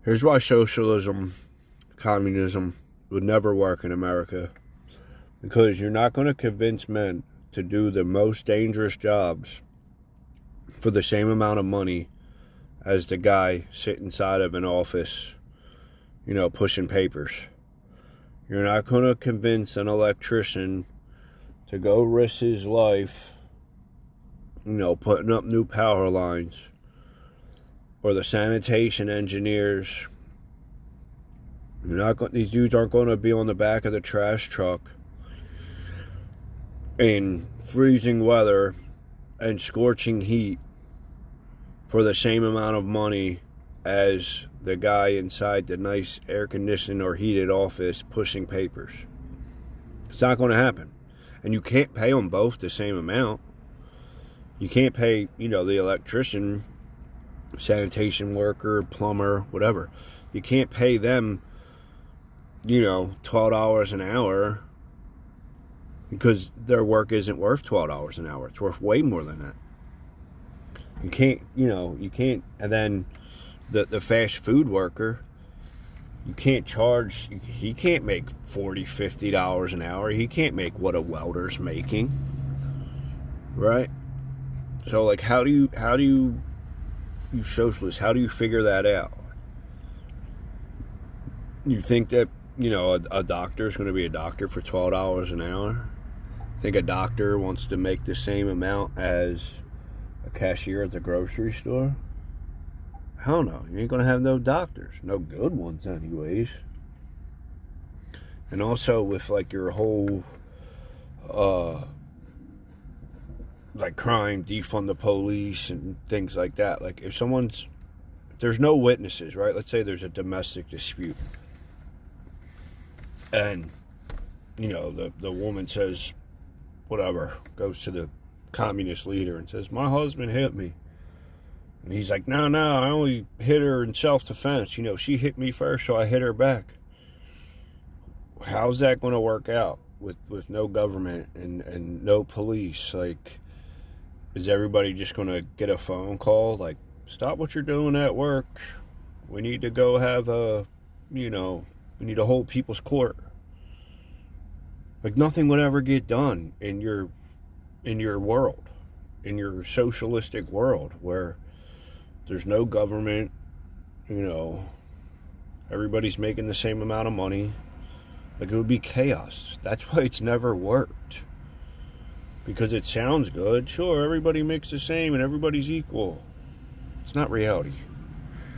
Here's why socialism, communism would never work in America. Because you're not going to convince men to do the most dangerous jobs for the same amount of money as the guy sitting inside of an office, pushing papers. You're not going to convince an electrician to go risk his life, putting up new power lines. Or the sanitation engineers. These dudes aren't going to be on the back of the trash truck in freezing weather and scorching heat for the same amount of money as the guy inside the nice air-conditioned or heated office pushing papers. It's not going to happen. And you can't pay them both the same amount. You can't pay, the electrician, sanitation worker, plumber, whatever. You can't pay them, $12 an hour because their work isn't worth $12 an hour. It's worth way more than that. You can't, and then the fast food worker, you can't charge, he can't make $40, $50 an hour. He can't make what a welder's making, right? So, how do you socialists, how do you figure that out? You think that, a doctor is going to be a doctor for $12 an hour? Think a doctor wants to make the same amount as a cashier at the grocery store? Hell no. You ain't going to have no doctors. No good ones anyways. And also with your whole crime, defund the police and things like that. If there's no witnesses, right? Let's say there's a domestic dispute. And, the woman says, whatever, goes to the communist leader and says, my husband hit me. And he's like, no, I only hit her in self-defense. She hit me first, so I hit her back. How's that going to work out with no government and no police? Is everybody just going to get a phone call? Stop what you're doing at work. We need to go have we need to hold people's court. Nothing would ever get done in your world, in your socialistic world where there's no government, everybody's making the same amount of money. It would be chaos. That's why it's never worked. Because it sounds good. Sure, everybody makes the same and everybody's equal. It's not reality.